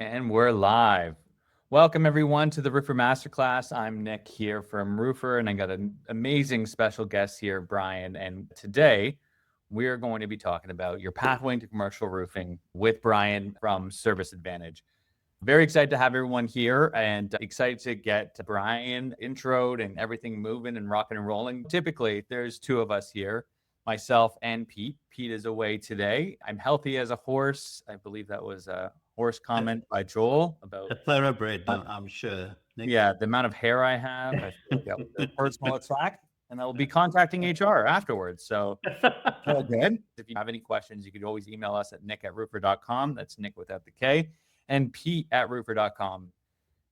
And we're live. Welcome everyone to the Roofr Masterclass. I'm Nic here from Roofr, and I got an amazing special guest here, Bryan. And today we're going to be talking about your pathway into commercial roofing with Bryan from Service AdvantEdge. Very excited to have everyone here and excited to get Bryan introed and everything moving and rocking and rolling. Typically, there's two of us here, myself and Pete. Pete is away today. I'm healthy as a horse. I believe that was a horse comment by Joel about a thoroughbred, I'm sure. Nic? the amount of hair I have. I feel like that was a personal attack, and I will be contacting HR afterwards. So all good. If you have any questions, you could always email us at nic@roofr.com. That's Nic without the K, and Pete@roofr.com.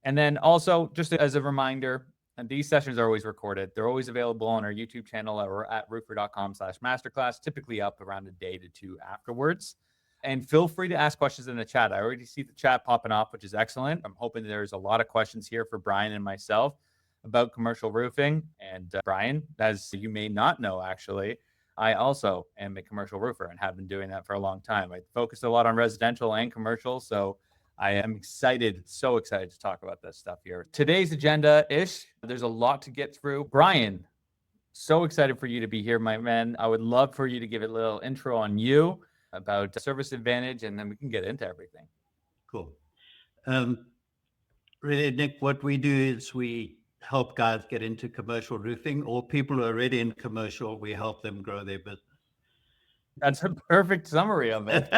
And then also, just as a reminder, and these sessions are always recorded. They're always available on our YouTube channel or at roofr.com/masterclass, typically up around a day to two afterwards. And feel free to ask questions in the chat. I already see the chat popping off, which is excellent. I'm hoping there's a lot of questions here for Bryan and myself about commercial roofing. And Bryan, as you may not know, actually, I also am a commercial roofer and have been doing that for a long time. I focused a lot on residential and commercial, so I am excited, so excited to talk about this stuff here. Today's agenda-ish, there's a lot to get through. Bryan, so excited for you to be here, my man. I would love for you to give a little intro on you, about Service AdvantEdge, and then we can get into everything. Cool. Really, Nic, what we do is we help guys get into commercial roofing, or people who are already in commercial, we help them grow their business. That's a perfect summary of it.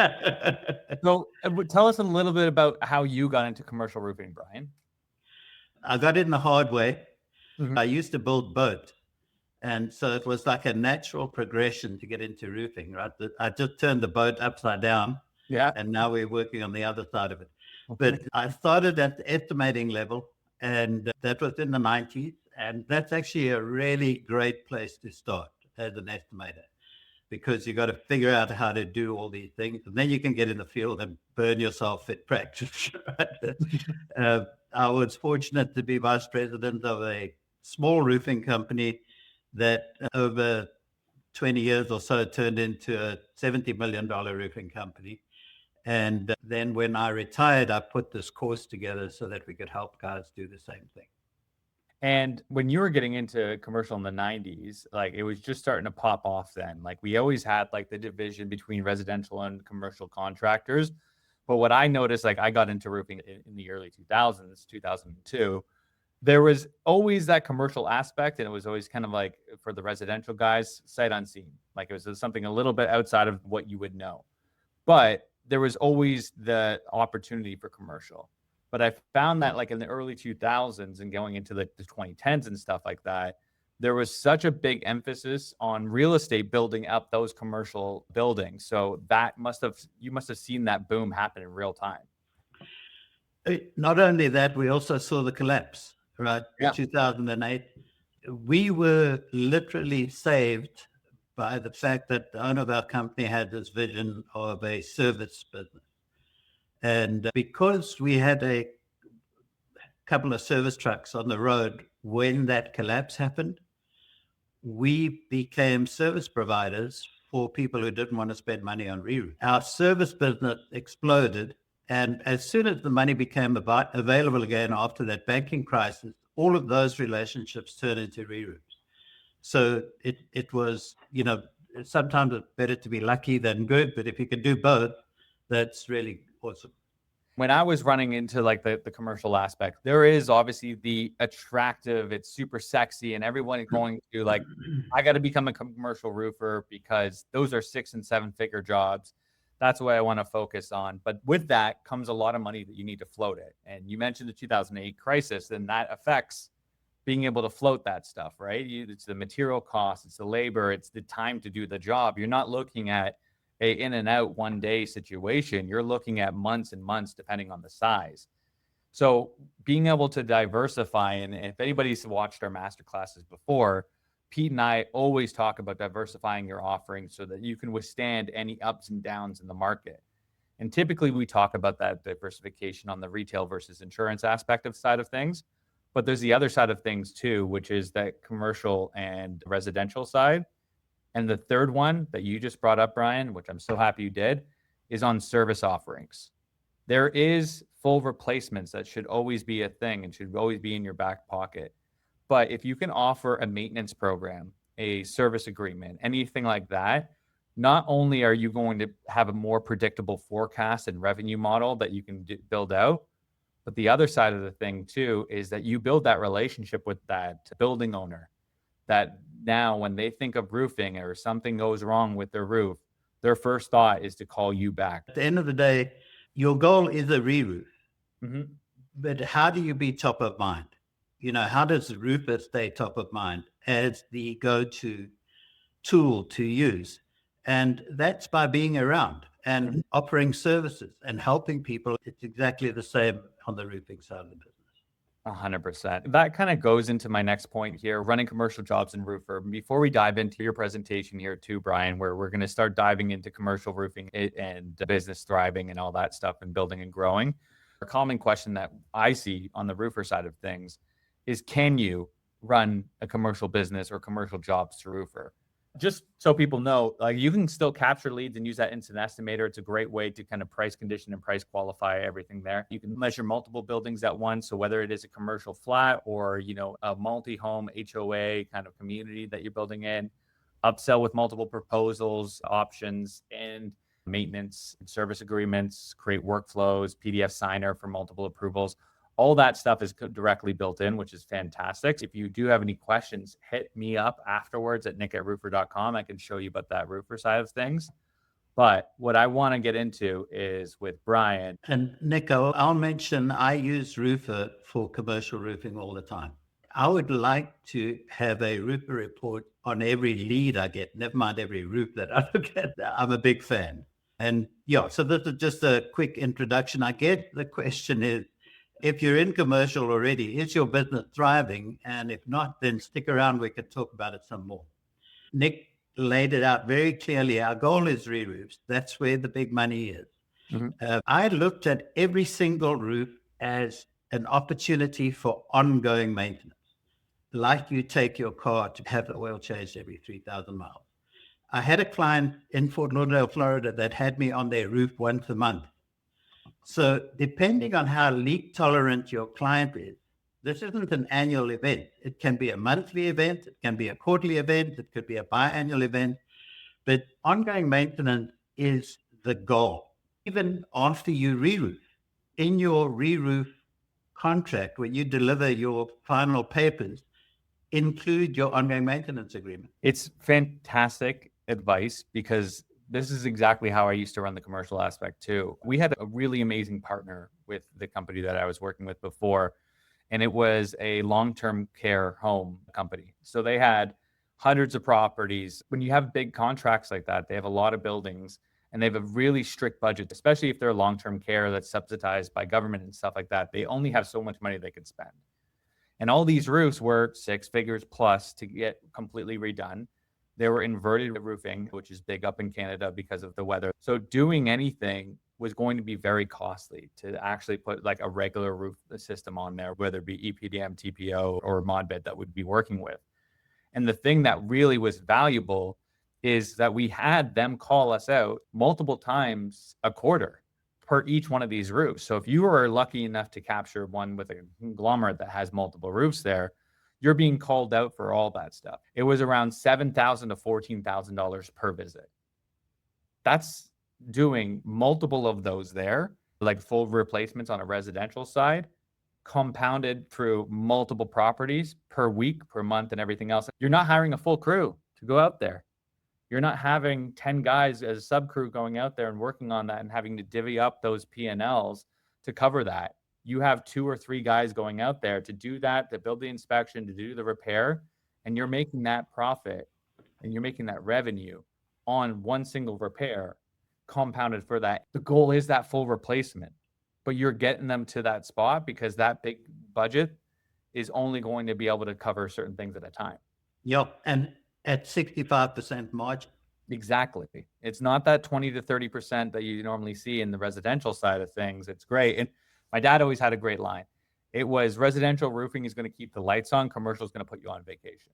So tell us a little bit about how you got into commercial roofing, Bryan. I got in the hard way. Mm-hmm. I used to build boats. And so it was like a natural progression to get into roofing, right? I just turned the boat upside down. Yeah. And now we're working on the other side of it. But I started at the estimating level, and that was in the 90s. And that's actually a really great place to start as an estimator, because you got to figure out how to do all these things. And then you can get in the field and burn yourself at practice. Right? I was fortunate to be vice president of a small roofing company that over 20 years or so turned into a $70 million roofing company. And then when I retired, I put this course together so that we could help guys do the same thing. And when you were getting into commercial in the 90s, like it was just starting to pop off then. Like we always had like the division between residential and commercial contractors. But what I noticed, like I got into roofing in the early 2000s, 2002, there was always that commercial aspect, and it was always kind of like for the residential guys, sight unseen. Like it was something a little bit outside of what you would know. But there was always the opportunity for commercial. But I found that like in the early 2000s and going into like the 2010s and stuff like that, there was such a big emphasis on real estate building up those commercial buildings. So that you must have seen that boom happen in real time. Not only that, we also saw the collapse. Right, yeah. 2008, we were literally saved by the fact that the owner of our company had this vision of a service business. And because we had a couple of service trucks on the road when that collapse happened, we became service providers for people who didn't want to spend money on reroof. Our service business exploded. And as soon as the money became available again after that banking crisis, all of those relationships turned into re-roofs. So it was, sometimes it's better to be lucky than good, but if you can do both, that's really awesome. When I was running into like the commercial aspect, there is obviously the attractive, it's super sexy, and everyone is going to like, I got to become a commercial roofer because those are 6 and 7 figure jobs. That's what I want to focus on. But with that comes a lot of money that you need to float it. And you mentioned the 2008 crisis, and that affects being able to float that stuff, right? It's the material costs, it's the labor, it's the time to do the job. You're not looking at a in and out one day situation. You're looking at months and months, depending on the size. So being able to diversify, and if anybody's watched our master classes before, Pete and I always talk about diversifying your offerings so that you can withstand any ups and downs in the market. And typically we talk about that diversification on the retail versus insurance aspect of side of things. But there's the other side of things too, which is that commercial and residential side. And the third one that you just brought up, Bryan, which I'm so happy you did, is on service offerings. There is full replacements that should always be a thing and should always be in your back pocket. But if you can offer a maintenance program, a service agreement, anything like that, not only are you going to have a more predictable forecast and revenue model that you can build out, but the other side of the thing too is that you build that relationship with that building owner that now when they think of roofing or something goes wrong with their roof, their first thought is to call you back. At the end of the day, your goal is a re-roof. Mm-hmm. But how do you be top of mind? How does the roofer stay top of mind as the go-to tool to use? And that's by being around and offering services and helping people. It's exactly the same on the roofing side of the business. 100%. That kind of goes into my next point here, running commercial jobs in Roofr. Before we dive into your presentation here too, Bryan, where we're going to start diving into commercial roofing and business thriving and all that stuff and building and growing, a common question that I see on the Roofr side of things is, can you run a commercial business or commercial jobs through Roofr? Just so people know, like, you can still capture leads and use that instant estimator. It's a great way to kind of price condition and price qualify everything there. You can measure multiple buildings at once. So whether it is a commercial flat or, a multi-home HOA kind of community that you're building in, upsell with multiple proposals, options, and maintenance and service agreements, create workflows, PDF signer for multiple approvals. All that stuff is directly built in, which is fantastic. If you do have any questions, hit me up afterwards at nic@roofr.com. I can show you about that Roofr side of things. But what I want to get into is with Bryan. And Nico, I'll mention I use Roofr for commercial roofing all the time. I would like to have a Roofr report on every lead I get, never mind every roof that I look at. I'm a big fan. And so this is just a quick introduction. I get the question is, if you're in commercial already, is your business thriving? And if not, then stick around. We could talk about it some more. Nic laid it out very clearly. Our goal is re-roofs. That's where the big money is. Mm-hmm. I looked at every single roof as an opportunity for ongoing maintenance. Like you take your car to have the oil changed every 3,000 miles. I had a client in Fort Lauderdale, Florida, that had me on their roof once a month. So depending on how leak tolerant your client is, this isn't an annual event. It can be a monthly event. It can be a quarterly event. It could be a biannual event. But ongoing maintenance is the goal. Even after you re-roof, in your re-roof contract, when you deliver your final papers, include your ongoing maintenance agreement. It's fantastic advice because this is exactly how I used to run the commercial aspect too. We had a really amazing partner with the company that I was working with before, and it was a long-term care home company. So they had hundreds of properties. When you have big contracts like that, they have a lot of buildings and they have a really strict budget, especially if they're long-term care that's subsidized by government and stuff like that. They only have so much money they can spend. And all these roofs were 6 figures plus to get completely redone. They were inverted roofing, which is big up in Canada because of the weather. So doing anything was going to be very costly to actually put like a regular roof system on there, whether it be EPDM, TPO, or Modbed that would be working with. And the thing that really was valuable is that we had them call us out multiple times a quarter per each one of these roofs. So if you were lucky enough to capture one with a conglomerate that has multiple roofs there, you're being called out for all that stuff. It was around $7,000 to $14,000 per visit. That's doing multiple of those there, like full replacements on a residential side, compounded through multiple properties per week, per month, and everything else. You're not hiring a full crew to go out there. You're not having 10 guys as a sub crew going out there and working on that and having to divvy up those P&Ls to cover that. You have 2 or 3 guys going out there to do that, to build the inspection, to do the repair, and you're making that profit and you're making that revenue on one single repair compounded for that. The goal is that full replacement, but you're getting them to that spot because that big budget is only going to be able to cover certain things at a time. Yep. And at 65% margin. Exactly. It's not that 20 to 30% that you normally see in the residential side of things. It's great. And my dad always had a great line. It was residential roofing is going to keep the lights on. Commercial is going to put you on vacation.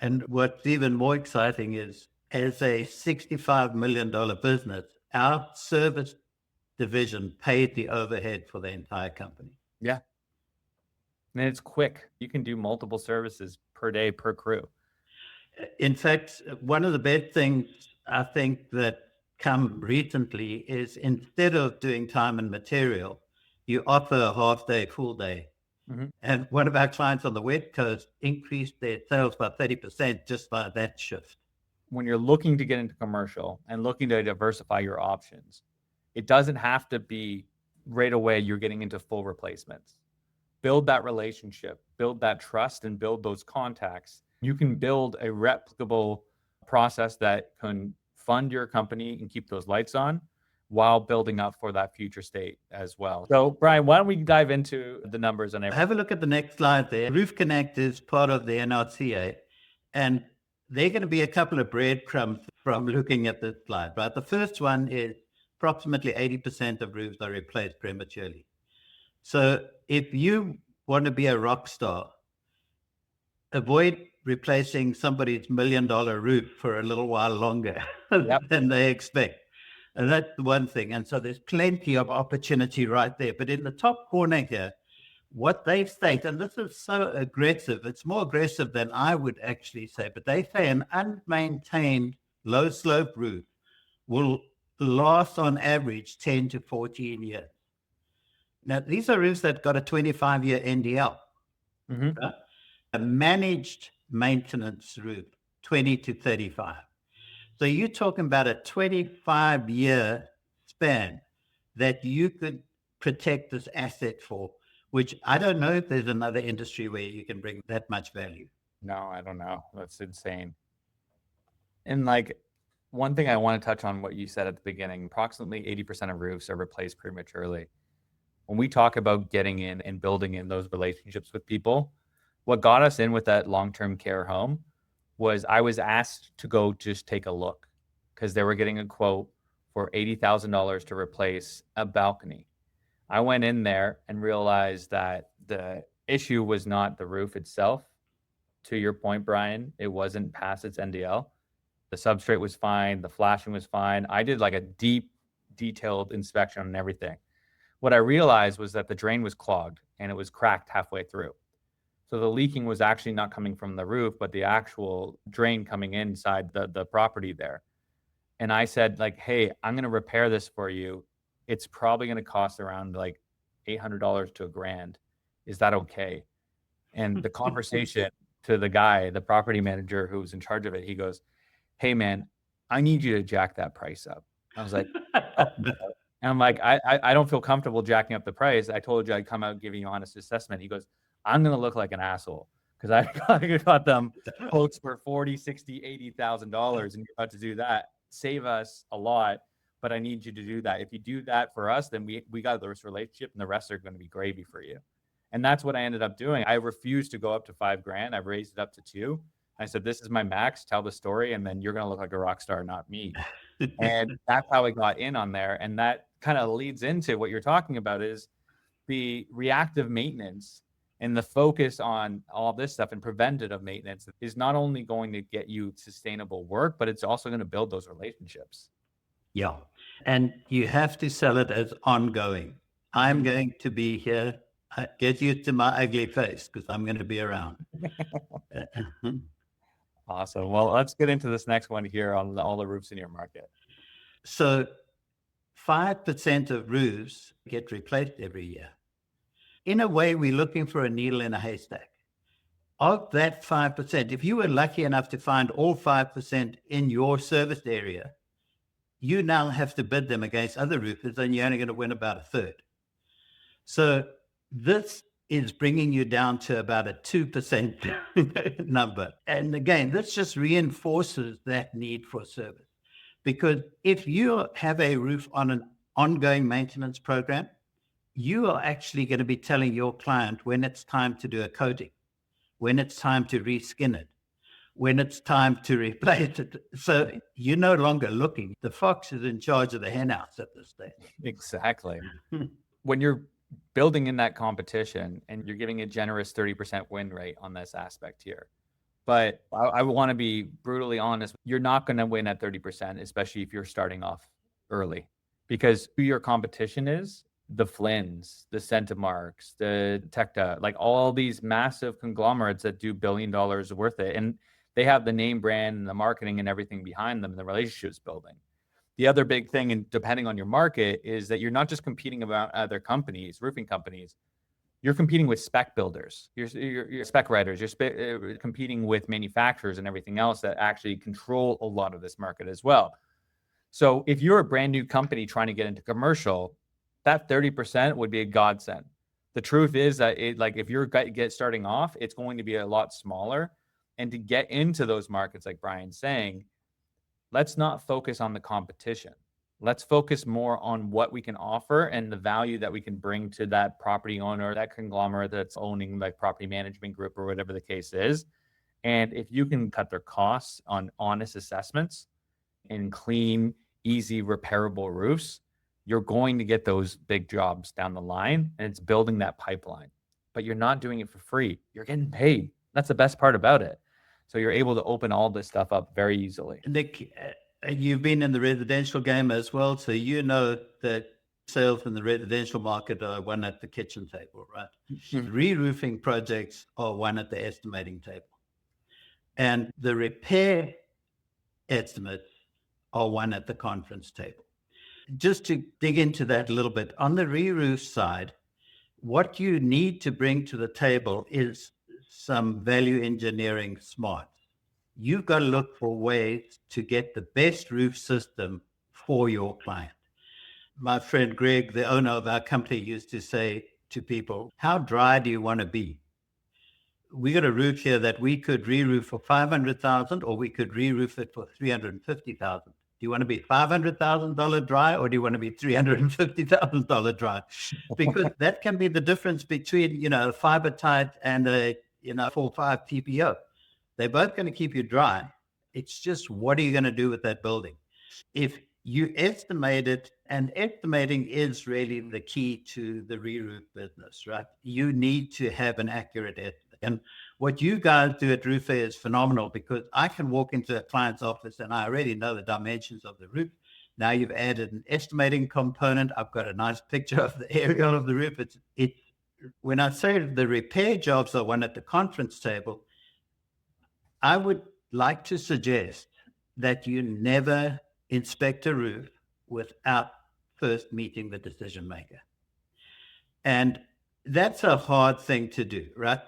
And what's even more exciting is, as a $65 million business, our service division paid the overhead for the entire company. Yeah. And it's quick. You can do multiple services per day per crew. In fact, one of the best things I think that come recently is instead of doing time and material, you offer a half day, full day. Mm-hmm. And one of our clients on the West Coast increased their sales by 30% just by that shift. When you're looking to get into commercial and looking to diversify your options, it doesn't have to be right away you're getting into full replacements. Build that relationship, build that trust, and build those contacts. You can build a replicable process that can fund your company and keep those lights on while building up for that future state as well. So, Bryan, why don't we dive into the numbers on everything? Have a look at the next slide there. Roof Connect is part of the NRCA, and they're going to be a couple of breadcrumbs from looking at this slide, right? The first one is approximately 80% of roofs are replaced prematurely. So if you want to be a rock star, avoid replacing somebody's $1 million roof for a little while longer than they expect. And that's one thing. And so there's plenty of opportunity right there. But in the top corner here, what they state, and this is so aggressive, it's more aggressive than I would actually say, but they say an unmaintained low slope roof will last on average 10 to 14 years. Now, these are roofs that got a 25-year NDL. Mm-hmm. Right? A managed maintenance roof, 20 to 35. So you're talking about a 25-year span that you could protect this asset for, which I don't know if there's another industry where you can bring that much value. No, I don't know. That's insane. And like one thing I want to touch on what you said at the beginning, approximately 80% of roofs are replaced prematurely. When we talk about getting in and building in those relationships with people, what got us in with that long-term care home was I was asked to go just take a look because they were getting a quote for $80,000 to replace a balcony. I went in there and realized that the issue was not the roof itself. To your point, Bryan, it wasn't past its NDL. The substrate was fine. The flashing was fine. I did like a deep, detailed inspection on everything. What I realized was that the drain was clogged and it was cracked halfway through. So the leaking was actually not coming from the roof, but the actual drain coming inside the property there. And I said, like, hey, I'm going to repair this for you. It's probably going to cost around like $800 to $1,000. Is that okay? And the conversation to the guy, the property manager who was in charge of it, he goes, hey, man, I need you to jack that price up. I was like, oh. And I'm like, I don't feel comfortable jacking up the price. I told you I'd come out giving you an honest assessment. He goes, I'm going to look like an asshole because I got them quotes for $40,000, $60,000, $80,000 and you're about to do that. Save us a lot, but I need you to do that. If you do that for us, then we got this relationship and the rest are going to be gravy for you. And that's what I ended up doing. I refused to go up to $5,000. I raised it up to $2,000. I said, this is my max, tell the story, and then you're going to look like a rock star, not me. And that's how I got in on there. And that kind of leads into what you're talking about is the reactive maintenance and the focus on all this stuff and preventative maintenance is not only going to get you sustainable work, but it's also going to build those relationships. Yeah. And you have to sell it as ongoing. I'm going to be here. Get used to my ugly face because I'm going to be around. Awesome. Well, let's get into this next one here on all the roofs in your market. So 5% of roofs get replaced every year. In a way, we're looking for a needle in a haystack. Of that 5%, if you were lucky enough to find all 5% in your service area, you now have to bid them against other roofers and you're only going to win about a third. So this is bringing you down to about a 2% number. And again, this just reinforces that need for service. Because if you have a roof on an ongoing maintenance program, you are actually going to be telling your client when it's time to do a coating, when it's time to reskin it, when it's time to replace it. So you're no longer looking. The fox is in charge of the hen house at this stage. Exactly. When you're building in that competition and you're giving a generous 30% win rate on this aspect here. But I want to be brutally honest. You're not going to win at 30%, especially if you're starting off early. because who your competition is, the Flynn's, the Centimarks, the Tecta, like all these massive conglomerates that do $1 billion worth it. And they have the name brand and the marketing and everything behind them and the relationships building. The other big thing, and depending on your market, is that you're not just competing about other companies, roofing companies. You're competing with spec builders, you're spec writers, you're competing with manufacturers and everything else that actually control a lot of this market as well. So if you're a brand new company trying to get into commercial, that 30% would be a godsend. The truth is that if you're starting off, it's going to be a lot smaller. And to get into those markets, like Bryan's saying, let's not focus on the competition. Let's focus more on what we can offer and the value that we can bring to that property owner, that conglomerate that's owning like property management group or whatever the case is. And if you can cut their costs on honest assessments and clean, easy, repairable roofs, you're going to get those big jobs down the line, and it's building that pipeline. But you're not doing it for free. You're getting paid. That's the best part about it. So you're able to open all this stuff up very easily. Nic, you've been in the residential game as well, so you know that sales in the residential market are won at the kitchen table, right? Mm-hmm. Re-roofing projects are won at the estimating table. And the repair estimates are won at the conference table. Just to dig into that a little bit, on the re-roof side, what you need to bring to the table is some value engineering smarts. You've got to look for ways to get the best roof system for your client. My friend Greg, the owner of our company, used to say to people, how dry do you want to be? We got a roof here that we could re-roof for $500,000 or we could re-roof it for $350,000. Do you want to be $500,000 dry or do you want to be $350,000 dry? Because that can be the difference between, a fiber tight and a 4-5 TPO. They're both going to keep you dry. It's just, what are you going to do with that building? If you estimate it, and estimating is really the key to the re-roof business, right? You need to have an accurate estimate. And what you guys do at Roofr is phenomenal, because I can walk into a client's office and I already know the dimensions of the roof. Now you've added an estimating component. I've got a nice picture of the aerial of the roof. When I say the repair jobs are won at the conference table, I would like to suggest that you never inspect a roof without first meeting the decision maker. And that's a hard thing to do, right?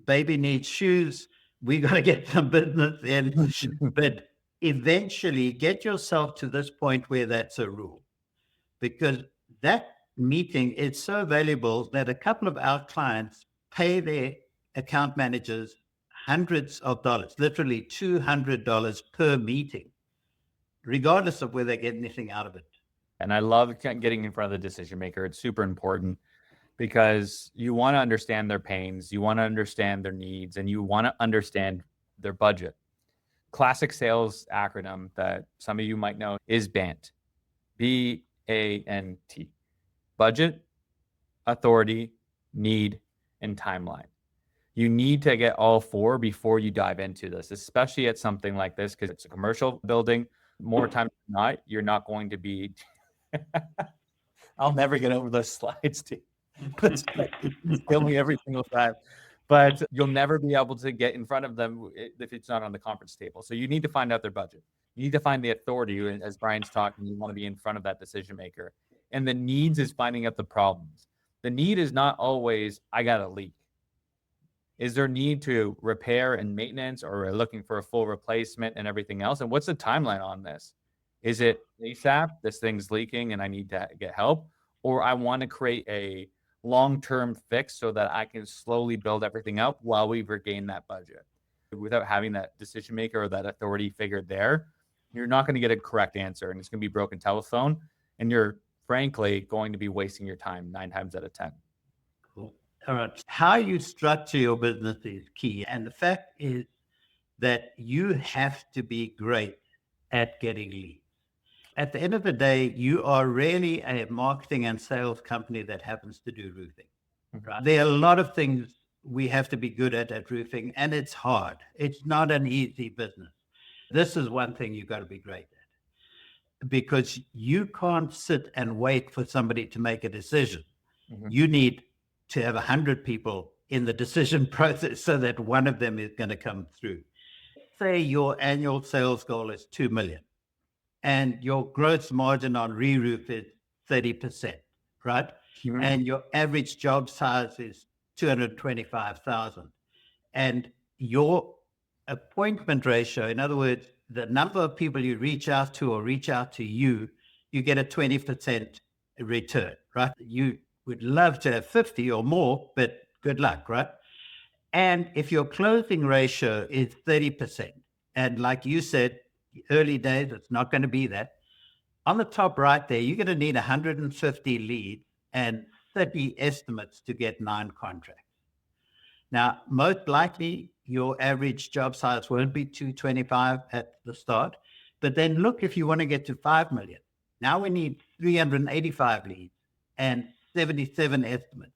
Baby needs shoes. We got to get some business in, but eventually get yourself to this point where that's a rule, because that meeting is so valuable that a couple of our clients pay their account managers hundreds of dollars, literally $200 per meeting, regardless of whether they get anything out of it. And I love getting in front of the decision maker. It's super important, because you want to understand their pains, you want to understand their needs, and you want to understand their budget. Classic sales acronym that some of you might know is BANT, BANT. Budget, authority, need, and timeline. You need to get all four before you dive into this, especially at something like this, because it's a commercial building. More times than not, you're not going to be... I'll never get over those slides, too. It's kill me every single time. But you'll never be able to get in front of them if it's not on the conference table. So you need to find out their budget. You need to find the authority. As Bryan's talking, you want to be in front of that decision maker. And the needs is finding out the problems. The need is not always, I got a leak. Is there need to repair and maintenance, or looking for a full replacement and everything else? And what's the timeline on this? Is it ASAP, this thing's leaking and I need to get help? Or I want to create a long-term fix so that I can slowly build everything up while we regain that budget. Without having that decision maker or that authority figure there, you're not going to get a correct answer, and it's going to be broken telephone, and you're frankly going to be wasting your time 9 times out of 10. Cool. All right. How you structure your business is key. And the fact is that you have to be great at getting leads. At the end of the day, you are really a marketing and sales company that happens to do roofing. Right? There are a lot of things we have to be good at roofing, and it's hard. It's not an easy business. This is one thing you've got to be great at. because you can't sit and wait for somebody to make a decision. Mhm. You need to have 100 people in the decision process so that one of them is going to come through. Say your annual sales goal is 2 million and your gross margin on reroof is 30%, right? Mhm. And your average job size is 225,000. And your appointment ratio, in other words, the number of people you reach out to or reach out to you, you get a 20% return, right? You would love to have 50 or more, but good luck, right? And if your closing ratio is 30%, and like you said, early days, it's not going to be that. On the top right there, you're going to need 150 leads and 30 estimates to get 9 contracts. Now, most likely, your average job size won't be 225 at the start. But then look, if you want to get to 5 million, now we need 385 leads and 77 estimates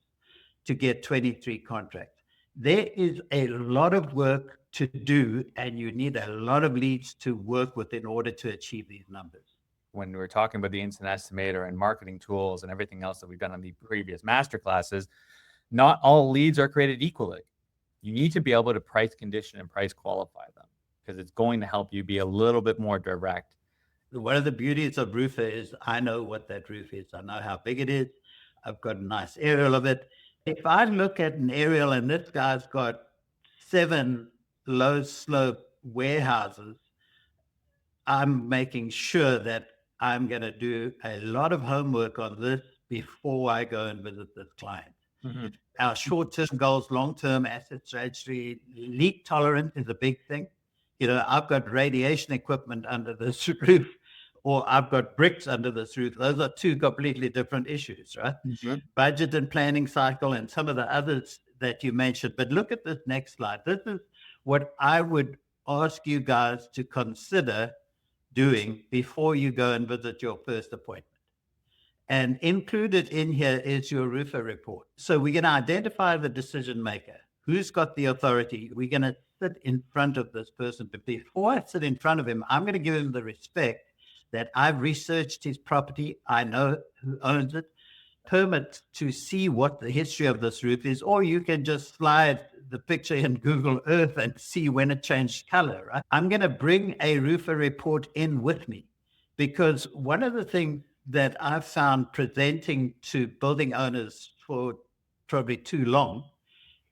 to get 23 contracts. There is a lot of work to do, and you need a lot of leads to work with in order to achieve these numbers. When we were talking about the instant estimator and marketing tools and everything else that we've done on the previous masterclasses, not all leads are created equally. You need to be able to price condition and price qualify them because it's going to help you be a little bit more direct. One of the beauties of Roofr is I know what that roof is. I know how big it is. I've got a nice aerial of it. If I look at an aerial and this guy's got 7 low slope warehouses, I'm making sure that I'm going to do a lot of homework on this before I go and visit this client. Mm-hmm. Our short-term goals, long-term asset strategy, leak tolerance is a big thing. You know, I've got radiation equipment under this roof, or I've got bricks under this roof. Those are 2 completely different issues, right? Mm-hmm. Budget and planning cycle and some of the others that you mentioned. But look at this next slide. This is what I would ask you guys to consider doing before you go and visit your first appointment. And included in here is your Roofr report. So we're going to identify the decision maker. Who's got the authority? We're going to sit in front of this person. But before I sit in front of him, I'm going to give him the respect that I've researched his property. I know who owns it. Permit to see what the history of this roof is, or you can just slide the picture in Google Earth and see when it changed color, right? I'm going to bring a Roofr report in with me because one of the things that I've found presenting to building owners for probably too long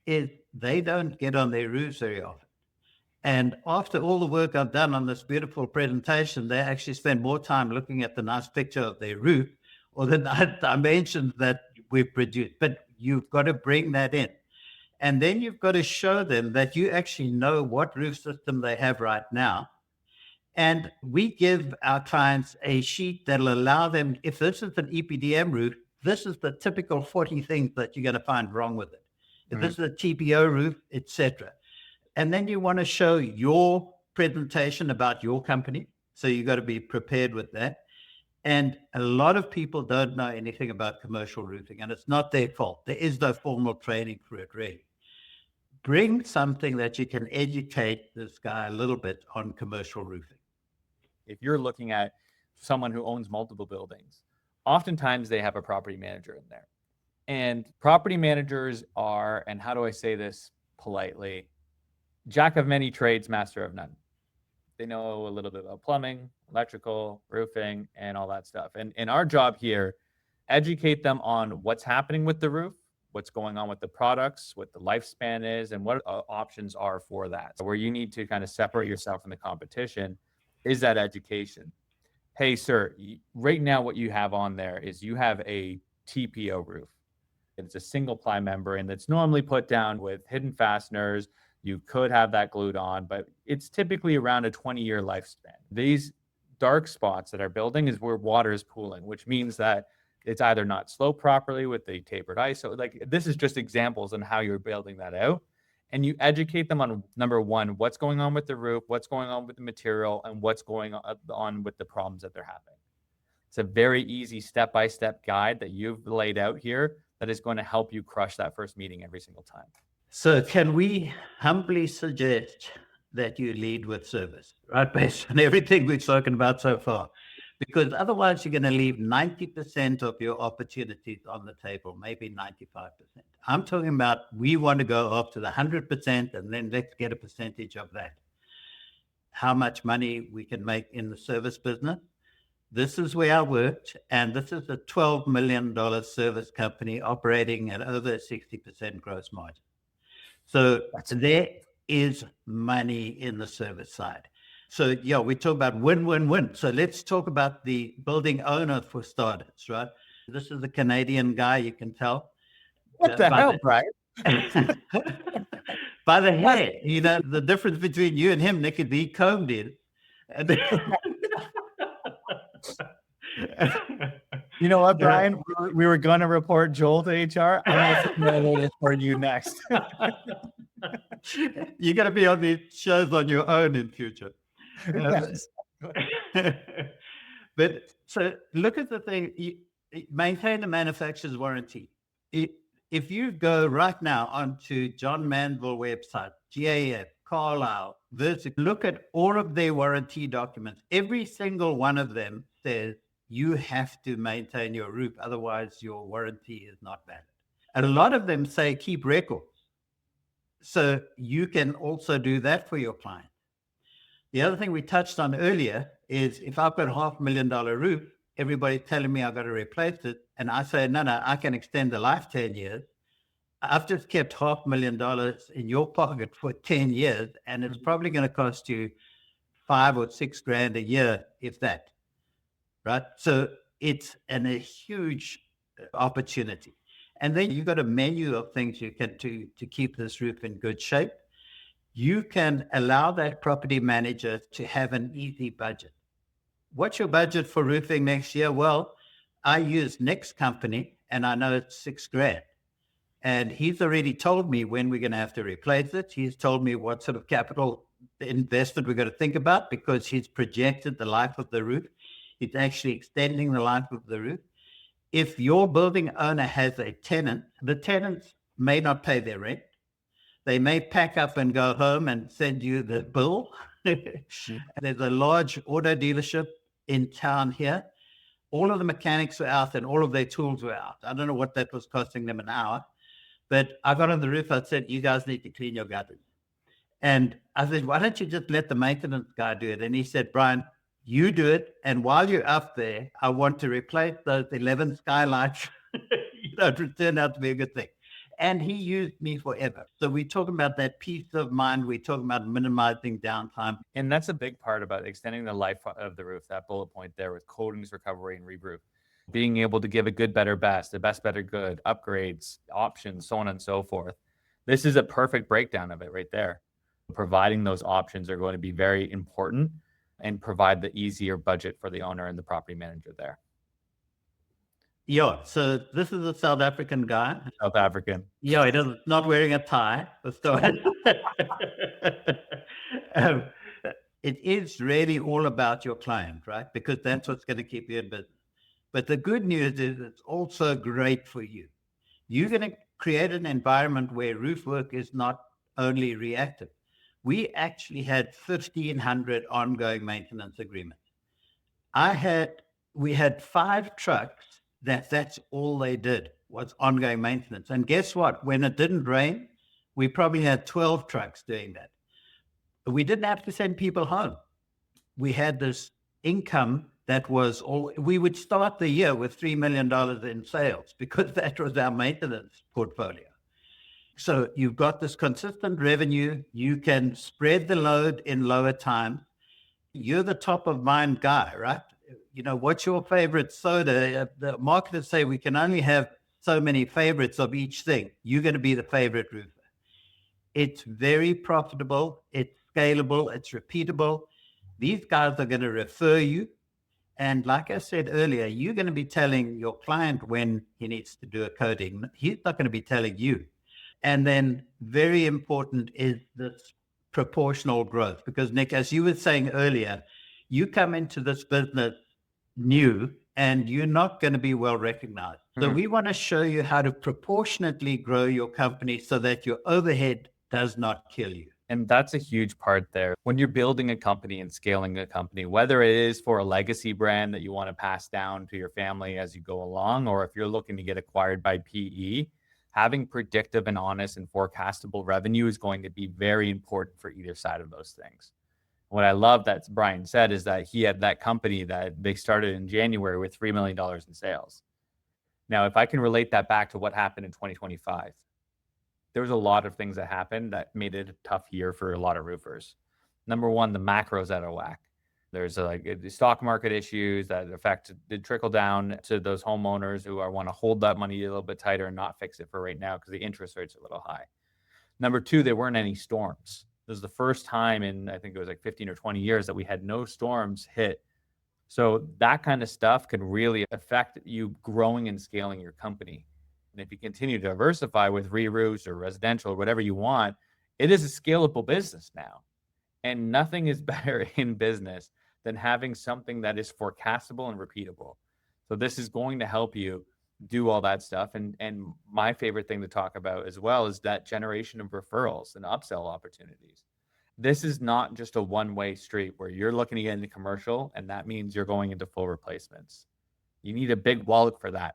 is they don't get on their roofs very often. And after all the work I've done on this beautiful presentation, they actually spend more time looking at the nice picture of their roof or the dimensions that we've produced. But you've got to bring that in. And then you've got to show them that you actually know what roof system they have right now. And we give our clients a sheet that'll allow them, if this is an EPDM roof, this is the typical 40 things that you're going to find wrong with it. If this is a TPO roof, etc. And then you want to show your presentation about your company. So you got to be prepared with that. And a lot of people don't know anything about commercial roofing, and it's not their fault. There is no formal training for it, really. Bring something that you can educate this guy a little bit on commercial roofing. If you're looking at someone who owns multiple buildings, oftentimes they have a property manager in there. And property managers are, and how do I say this politely, jack of many trades, master of none. They know a little bit about plumbing, electrical, roofing, and all that stuff. And our job here, educate them on what's happening with the roof, what's going on with the products, what the lifespan is, and what options are for that. So where you need to kind of separate yourself from the competition is that education. Hey, sir, right now what you have on there is you have a TPO roof. It's a single ply membrane that's normally put down with hidden fasteners. You could have that glued on, but it's typically around a 20-year lifespan. These dark spots that are building is where water is pooling, which means that it's either not sloped properly with the tapered ice. So like this is just examples on how you're building that out. And you educate them on, number one, what's going on with the roof, what's going on with the material, and what's going on with the problems that they're having. It's a very easy step-by-step guide that you've laid out here that is going to help you crush that first meeting every single time. So can we humbly suggest that you lead with service, right? Based on everything we've spoken about so far. because otherwise you're going to leave 90% of your opportunities on the table, maybe 95%. I'm talking about we want to go up to the 100% and then let's get a percentage of that. How much money we can make in the service business. This is where I worked, and this is a $12 million service company operating at over 60% gross margin. So there is money in the service side. So yeah, we talk about win-win-win. So let's talk about the building owner for starters, right? This is a Canadian guy, you can tell. What the hell, Bryan? By the hair, you know, the difference between you and him, Nic, would be combed in. You know what, Bryan? We were going to report Joel to HR. I'm going to report you next. You're going to be on these shows on your own in future. Yes. But so look at the thing, maintain the manufacturer's warranty. If you go right now onto John Manville website, GAF, Carlisle, look at all of their warranty documents. Every single one of them says you have to maintain your roof, otherwise your warranty is not valid. And a lot of them say keep records. So you can also do that for your client. The other thing we touched on earlier is if I've got a $500,000 roof, everybody's telling me I've got to replace it. And I say, no, I can extend the life 10 years. I've just kept $500,000 in your pocket for 10 years, and it's probably going to cost you $5,000 or $6,000 a year, if that. Right? So it's a huge opportunity. And then you've got a menu of things you can do to keep this roof in good shape. You can allow that property manager to have an easy budget. What's your budget for roofing next year? Well, I use Nic's company, and I know it's $6,000. And he's already told me when we're going to have to replace it. He's told me what sort of capital investment we're going to think about because he's projected the life of the roof. He's actually extending the life of the roof. If your building owner has a tenant, the tenants may not pay their rent. They may pack up and go home and send you the bill. There's a large auto dealership in town here. All of the mechanics were out and all of their tools were out. I don't know what that was costing them an hour. But I got on the roof, I said, you guys need to clean your gutters. And I said, why don't you just let the maintenance guy do it? And he said, Bryan, you do it. And while you're up there, I want to replace those 11 skylights. It turned out to be a good thing. And he used me forever. So we're talking about that peace of mind. We're talking about minimizing downtime. And that's a big part about extending the life of the roof, that bullet point there with coatings, recovery, and re-roof. Being able to give a good, better, best, the best, better, good, upgrades, options, so on and so forth. This is a perfect breakdown of it right there. Providing those options are going to be very important and provide the easier budget for the owner and the property manager there. Yeah, so this is a South African guy. South African. Yeah, he doesn't, not wearing a tie. It is really all about your client, right? Because that's what's going to keep you in business. But the good news is it's also great for you. You're going to create an environment where roof work is not only reactive. We actually had 1,500 ongoing maintenance agreements. We had 5 trucks that's all they did was ongoing maintenance. And guess what? When it didn't rain, we probably had 12 trucks doing that. But we didn't have to send people home. We had this income that was all, we would start the year with $3 million in sales because that was our maintenance portfolio. So you've got this consistent revenue. You can spread the load in lower time. You're the top of mind guy, right? You know, what's your favorite soda? The marketers say we can only have so many favorites of each thing. You're going to be the favorite roofer. It's very profitable. It's scalable. It's repeatable. These guys are going to refer you. And like I said earlier, you're going to be telling your client when he needs to do a coating. He's not going to be telling you. And then very important is this proportional growth. Because Nic, as you were saying earlier, you come into this business new and you're not going to be well recognized. So we want to show you how to proportionately grow your company so that your overhead does not kill you. And that's a huge part there. When you're building a company and scaling a company, whether it is for a legacy brand that you want to pass down to your family as you go along, or if you're looking to get acquired by PE, having predictive and honest and forecastable revenue is going to be very important for either side of those things. What I love that Bryan said is that he had that company that they started in January with $3 million in sales. Now, if I can relate that back to what happened in 2025, there was a lot of things that happened that made it a tough year for a lot of roofers. Number one, the macros out of whack. There's the stock market issues that did trickle down to those homeowners who want to hold that money a little bit tighter and not fix it for right now because the interest rates are a little high. Number two, there weren't any storms. This is the first time in, I think it was like 15 or 20 years that we had no storms hit. So that kind of stuff can really affect you growing and scaling your company. And if you continue to diversify with re-roofs or residential or whatever you want, it is a scalable business now. And nothing is better in business than having something that is forecastable and repeatable. So this is going to help you do all that stuff. And my favorite thing to talk about as well is that generation of referrals and upsell opportunities. This is not just a one-way street where you're looking to get into commercial and that means you're going into full replacements. You need a big wallet for that.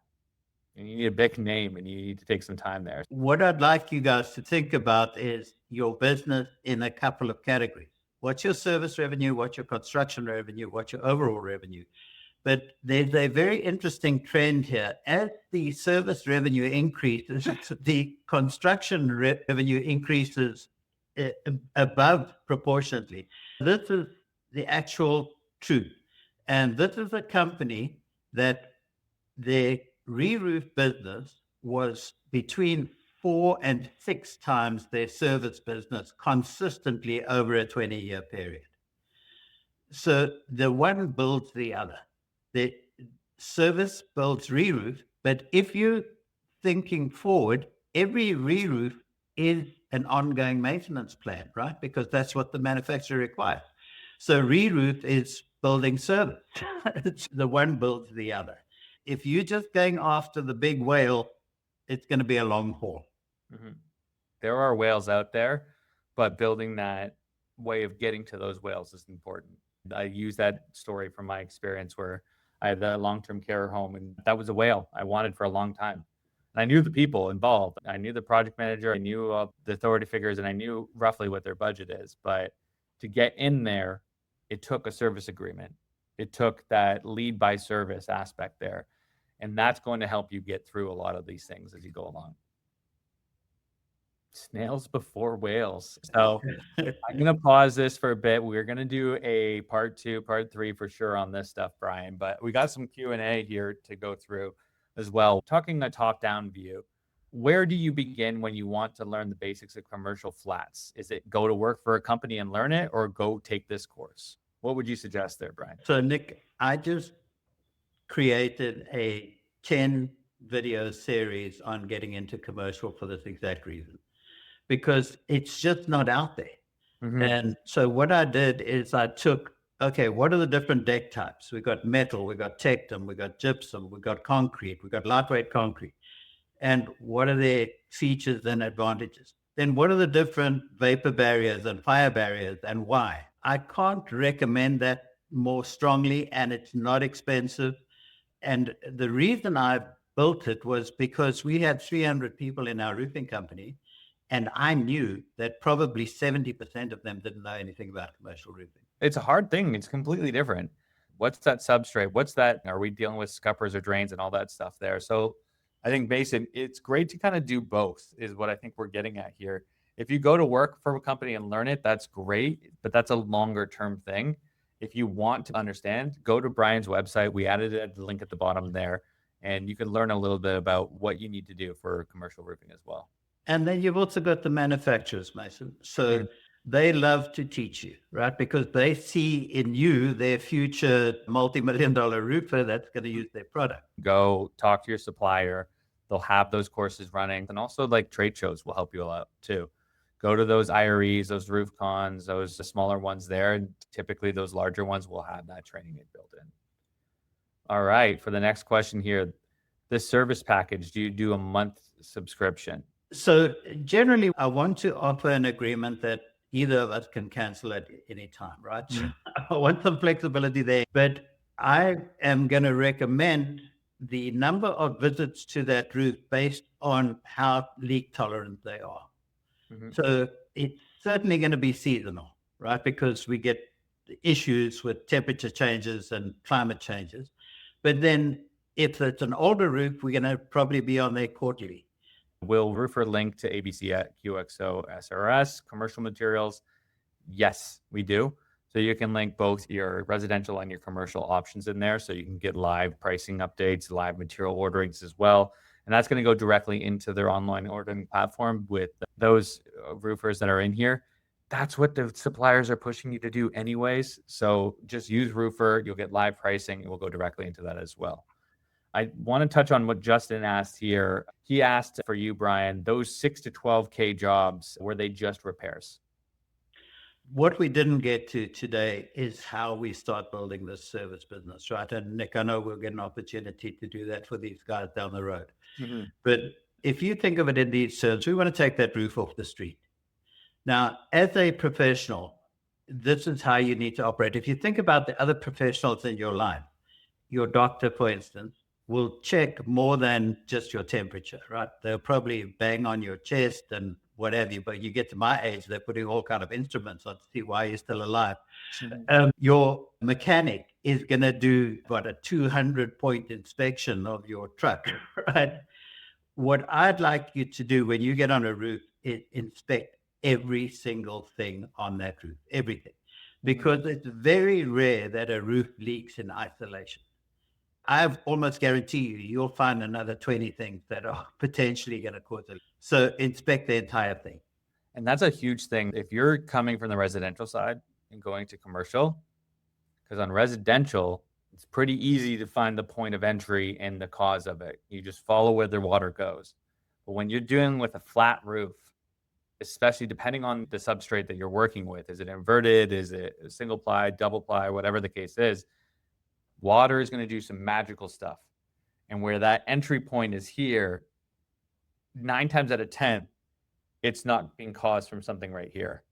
And you need a big name and you need to take some time there. What I'd like you guys to think about is your business in a couple of categories. What's your service revenue? What's your construction revenue? What's your overall revenue? But there's a very interesting trend here. As the service revenue increases, the construction revenue increases above proportionately. This is the actual truth. And this is a company that their re-roof business was between 4 and 6 times their service business consistently over a 20-year period. So the one builds the other. The service builds re-roof, but if you're thinking forward, every re-roof is an ongoing maintenance plan, right? Because that's what the manufacturer requires. So re-roof is building service. The one builds the other. If you're just going after the big whale, it's going to be a long haul. Mm-hmm. There are whales out there, but building that way of getting to those whales is important. I use that story from my experience where I had that long-term care home, and that was a whale I wanted for a long time. And I knew the people involved. I knew the project manager. I knew the authority figures, and I knew roughly what their budget is. But to get in there, it took a service agreement. It took that lead by service aspect there. And that's going to help you get through a lot of these things as you go along. Snails before whales. So I'm going to pause this for a bit. We're going to do a part 2, part 3 for sure on this stuff, Bryan. But we got some Q&A here to go through as well. Talking a top-down view, where do you begin when you want to learn the basics of commercial flats? Is it go to work for a company and learn it, or go take this course? What would you suggest there, Bryan? So, Nic, I just created a 10 video series on getting into commercial for this exact reason, because it's just not out there. Mm-hmm. And so what I did is I took, okay, what are the different deck types? We got metal, we got tectum, we got gypsum, we got concrete, we got lightweight concrete. And what are their features and advantages? Then what are the different vapor barriers and fire barriers and why? I can't recommend that more strongly, and it's not expensive. And the reason I built it was because we had 300 people in our roofing company, and I knew that probably 70% of them didn't know anything about commercial roofing. It's a hard thing. It's completely different. What's that substrate? What's that? Are we dealing with scuppers or drains and all that stuff there? So I think it's great to kind of do both is what I think we're getting at here. If you go to work for a company and learn it, that's great, but that's a longer term thing. If you want to understand, go to Bryan's website. We added the link at the bottom there, and you can learn a little bit about what you need to do for commercial roofing as well. And then you've also got the manufacturers, Mason. So they love to teach you, right? Because they see in you their future multi-million-dollar roofer that's going to use their product. Go talk to your supplier. They'll have those courses running. And also like trade shows will help you a lot too. Go to those IREs, those roof cons, those smaller ones there. And typically those larger ones will have that training built in. All right. For the next question here, the service package, do you do a month subscription? So generally, I want to offer an agreement that either of us can cancel at any time, right? Mm-hmm. I want some flexibility there, but I am going to recommend the number of visits to that roof based on how leak tolerant they are. Mm-hmm. So it's certainly going to be seasonal, right? Because we get issues with temperature changes and climate changes. But then if it's an older roof, we're going to probably be on there quarterly. Will Roofr link to ABC at QXO SRS commercial materials? Yes, we do. So you can link both your residential and your commercial options in there. So you can get live pricing updates, live material orderings as well. And that's going to go directly into their online ordering platform with those roofers that are in here. That's what the suppliers are pushing you to do anyways. So just use Roofr. You'll get live pricing. It will go directly into that as well. I want to touch on what Justin asked here. He asked for you, Bryan, those 6 to 12K jobs, were they just repairs? What we didn't get to today is how we start building this service business, right? And Nic, I know we'll get an opportunity to do that for these guys down the road. Mm-hmm. But if you think of it in these terms, we want to take that roof off the street. Now, as a professional, this is how you need to operate. If you think about the other professionals in your life, your doctor, for instance, will check more than just your temperature, right? They'll probably bang on your chest and whatever you, but you get to my age, they're putting all kind of instruments on to see why you're still alive. Mm-hmm. Your mechanic is going to do a 200-point inspection of your truck, right? What I'd like you to do when you get on a roof is inspect every single thing on that roof, everything, because mm-hmm. it's very rare that a roof leaks in isolation. I almost guarantee you'll find another 20 things that are potentially going to cause it. So inspect the entire thing. And that's a huge thing. If you're coming from the residential side and going to commercial, because on residential, it's pretty easy to find the point of entry and the cause of it. You just follow where the water goes. But when you're dealing with a flat roof, especially depending on the substrate that you're working with, is it inverted? Is it single ply, double ply, whatever the case is, water is going to do some magical stuff. And where that entry point is here, 9 times out of 10, it's not being caused from something right here.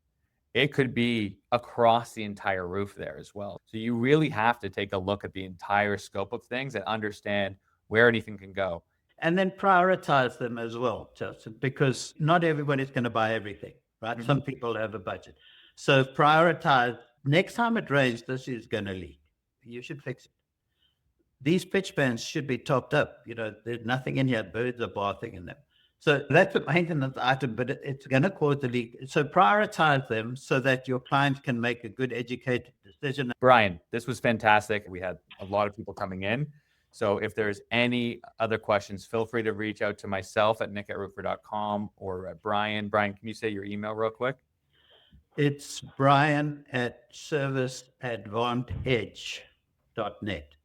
It could be across the entire roof there as well. So you really have to take a look at the entire scope of things and understand where anything can go. And then prioritize them as well, Justin, because not everybody's going to buy everything, right? Mm-hmm. Some people have a budget. So prioritize. Next time it rains, this is going to leak. You should fix it. These pitch bands should be topped up. You know, there's nothing in here. Birds are bathing in them. So that's a maintenance item, but it's going to cause the leak. So prioritize them so that your clients can make a good educated decision. Bryan, this was fantastic. We had a lot of people coming in. So if there's any other questions, feel free to reach out to myself at nic@roofr.com or at Bryan. Bryan, can you say your email real quick? It's Bryan at Service AdvantEdge.net.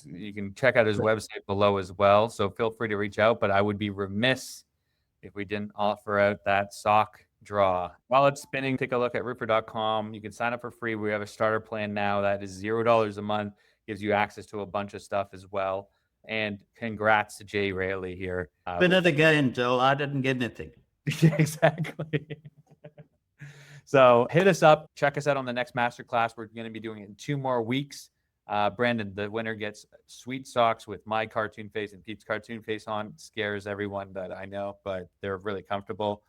You can check out his website below as well. So feel free to reach out, but I would be remiss if we didn't offer out that sock draw. While it's spinning, take a look at roofr.com. You can sign up for free. We have a starter plan now that is $0 a month, gives you access to a bunch of stuff as well. And congrats to Jay Rayleigh here. Spin it again, Joe. I didn't get anything. Exactly. So hit us up. Check us out on the next Masterclass. We're going to be doing it in 2 more weeks. Brandon, the winner gets sweet socks with my cartoon face and Pete's cartoon face on. It scares everyone that I know, but they're really comfortable.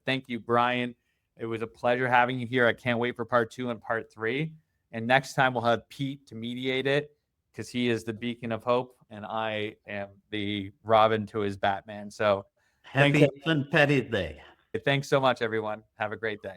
Thank you, Bryan. It was a pleasure having you here. I can't wait for part 2 and part 3. And next time we'll have Pete to mediate it because he is the beacon of hope and I am the Robin to his Batman. So happy St. Patty's Day. Thanks so much, everyone. Have a great day.